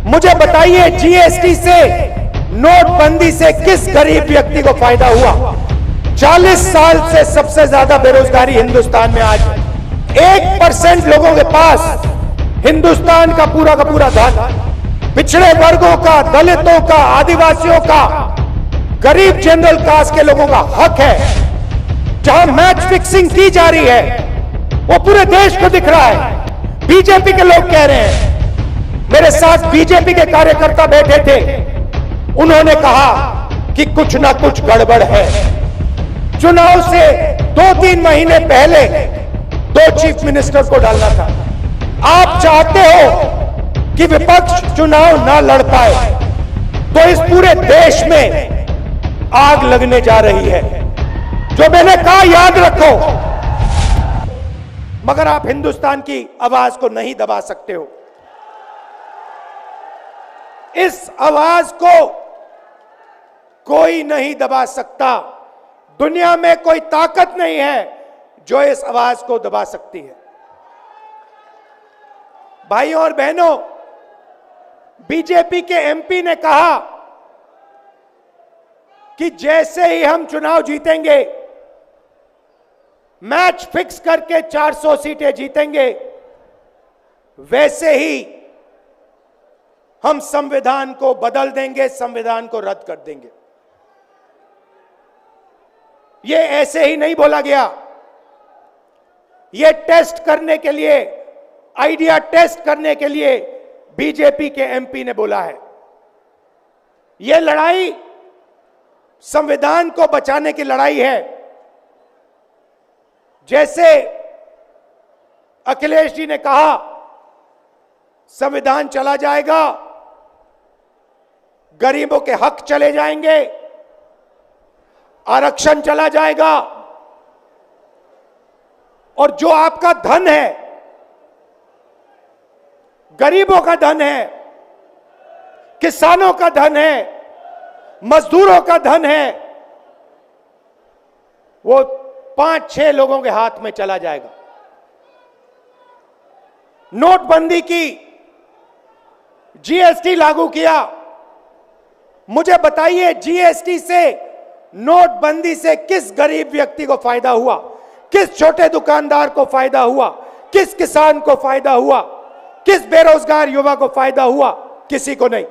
मुझे बताइए, जीएसटी से, नोटबंदी से किस गरीब व्यक्ति को फायदा हुआ? 40 साल से सबसे ज्यादा बेरोजगारी हिंदुस्तान में आज 1% लोगों के पास हिंदुस्तान का पूरा धन, पिछड़े वर्गों का, दलितों का, आदिवासियों का, गरीब जनरल कास्ट के लोगों का हक है। जहां मैच फिक्सिंग की जा रही है वो पूरे देश को दिख रहा है। बीजेपी के लोग कह रहे हैं, मेरे साथ बीजेपी के कार्यकर्ता बैठे थे, उन्होंने कहा कि कुछ ना कुछ गड़बड़ है। चुनाव से 2-3 महीने पहले 2 चीफ मिनिस्टर को डालना था। आप चाहते हो कि विपक्ष चुनाव ना लड़ पाए, तो इस पूरे देश में आग लगने जा रही है। जो मैंने कहा याद रखो, मगर आप हिंदुस्तान की आवाज को नहीं दबा सकते हो। इस आवाज को कोई नहीं दबा सकता। दुनिया में कोई ताकत नहीं है जो इस आवाज को दबा सकती है। भाइयों और बहनों, बीजेपी के एमपी ने कहा कि जैसे ही हम चुनाव जीतेंगे, मैच फिक्स करके 400 सीटें जीतेंगे, वैसे ही हम संविधान को बदल देंगे, संविधान को रद्द कर देंगे। यह ऐसे ही नहीं बोला गया, यह टेस्ट करने के लिए, आइडिया टेस्ट करने के लिए बीजेपी के एमपी ने बोला है। यह लड़ाई संविधान को बचाने की लड़ाई है। जैसे अखिलेश जी ने कहा, संविधान चला जाएगा, गरीबों के हक चले जाएंगे, आरक्षण चला जाएगा, और जो आपका धन है, गरीबों का धन है, किसानों का धन है, मजदूरों का धन है, वो 5-6 लोगों के हाथ में चला जाएगा। नोटबंदी की, जीएसटी लागू किया। मुझे बताइए, जीएसटी से, नोटबंदी से किस गरीब व्यक्ति को फायदा हुआ? किस छोटे दुकानदार को फायदा हुआ? किस किसान को फायदा हुआ? किस बेरोजगार युवा को फायदा हुआ? किसी को नहीं।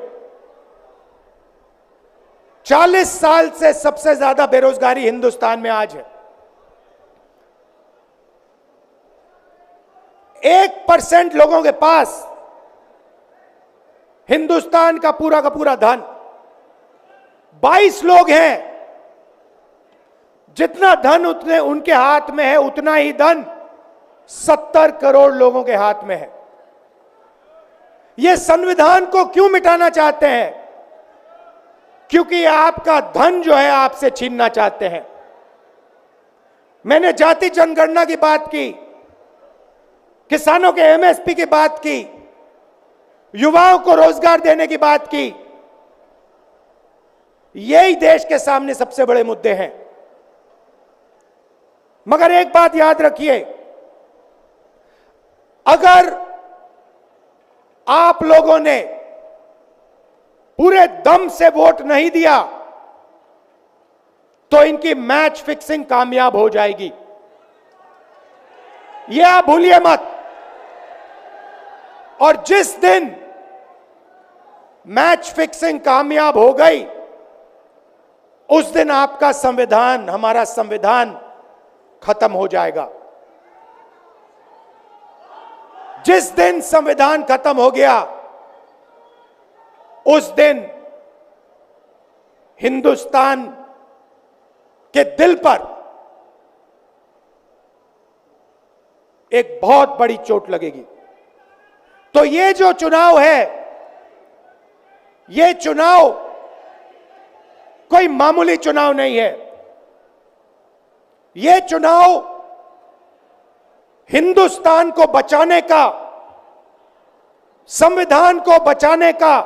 40 साल से सबसे ज्यादा बेरोजगारी हिंदुस्तान में आज है। 1% लोगों के पास हिंदुस्तान का पूरा धन, 22 लोग हैं, जितना धन उतने उनके हाथ में है, उतना ही धन 70 करोड़ लोगों के हाथ में है। ये संविधान को क्यों मिटाना चाहते हैं? क्योंकि आपका धन जो है आपसे छीनना चाहते हैं। मैंने जाति जनगणना की बात की, किसानों के एमएसपी की बात की, युवाओं को रोजगार देने की बात की। यही देश के सामने सबसे बड़े मुद्दे हैं। मगर एक बात याद रखिए, अगर आप लोगों ने पूरे दम से वोट नहीं दिया तो इनकी मैच फिक्सिंग कामयाब हो जाएगी। यह आप भूलिए मत। और जिस दिन मैच फिक्सिंग कामयाब हो गई, उस दिन आपका संविधान, हमारा संविधान खत्म हो जाएगा। जिस दिन संविधान खत्म हो गया, उस दिन हिंदुस्तान के दिल पर एक बहुत बड़ी चोट लगेगी। तो ये जो चुनाव है, ये चुनाव कोई मामूली चुनाव नहीं है। ये चुनाव हिंदुस्तान को बचाने का, संविधान को बचाने का,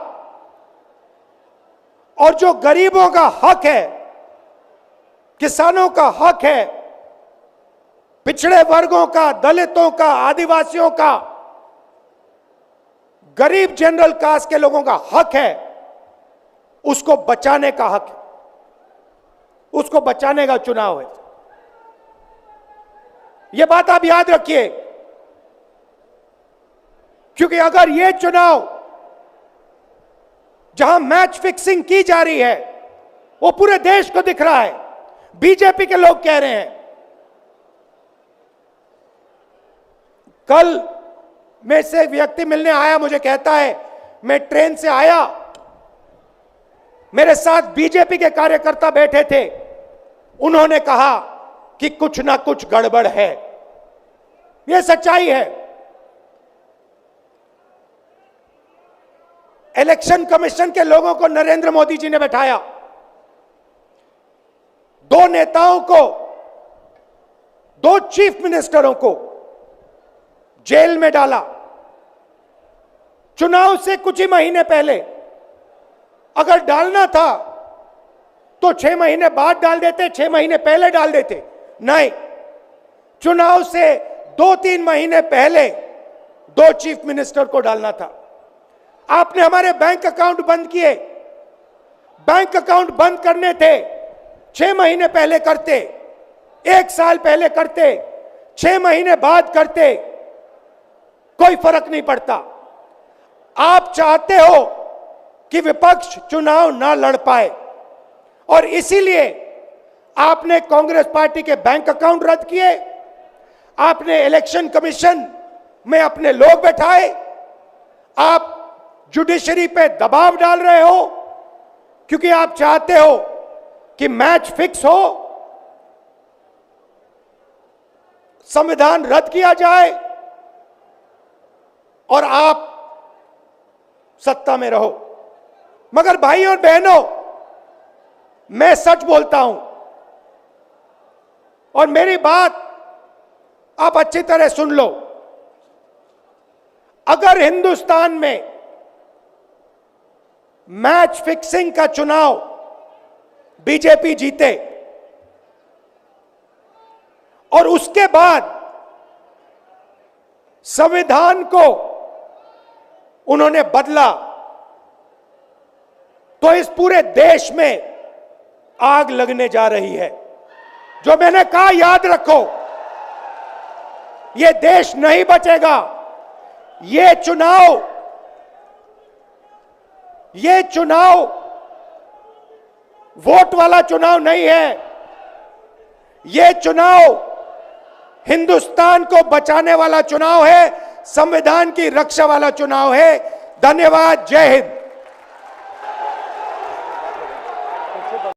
और जो गरीबों का हक है, किसानों का हक है, पिछड़े वर्गों का, दलितों का, आदिवासियों का, गरीब जनरल कास्ट के लोगों का हक है, उसको बचाने का हक है, उसको बचाने का चुनाव है। यह बात आप याद रखिए, क्योंकि अगर यह चुनाव जहां मैच फिक्सिंग की जा रही है वो पूरे देश को दिख रहा है, बीजेपी के लोग कह रहे हैं। कल में से एक व्यक्ति मिलने आया, मुझे कहता है मैं ट्रेन से आया, मेरे साथ बीजेपी के कार्यकर्ता बैठे थे, उन्होंने कहा कि कुछ ना कुछ गड़बड़ है। यह सच्चाई है। इलेक्शन कमीशन के लोगों को नरेंद्र मोदी जी ने बैठाया, दो नेताओं को, दो चीफ मिनिस्टरों को जेल में डाला। चुनाव से कुछ ही महीने पहले अगर डालना था तो 6 महीने बाद डाल देते, 6 महीने पहले डाल देते। नहीं, चुनाव से 2-3 महीने पहले 2 चीफ मिनिस्टर को डालना था। आपने हमारे बैंक अकाउंट बंद किए। बैंक अकाउंट बंद करने थे, 6 महीने पहले करते, 1 साल पहले करते, 6 महीने बाद करते, कोई फर्क नहीं पड़ता। आप चाहते हो कि विपक्ष चुनाव ना लड़ पाए और इसीलिए आपने कांग्रेस पार्टी के बैंक अकाउंट रद्द किए, आपने इलेक्शन कमीशन में अपने लोग बैठाए, आप जुडिशरी पे दबाव डाल रहे हो क्योंकि आप चाहते हो कि मैच फिक्स हो, संविधान रद्द किया जाए और आप सत्ता में रहो। मगर भाइयों और बहनों, मैं सच बोलता हूं और मेरी बात आप अच्छी तरह सुन लो। अगर हिंदुस्तान में मैच फिक्सिंग का चुनाव बीजेपी जीते और उसके बाद संविधान को उन्होंने बदला, तो इस पूरे देश में आग लगने जा रही है। जो मैंने कहा याद रखो, यह देश नहीं बचेगा। यह चुनाव वोट वाला चुनाव नहीं है। यह चुनाव हिंदुस्तान को बचाने वाला चुनाव है, संविधान की रक्षा वाला चुनाव है। धन्यवाद। जय हिंद।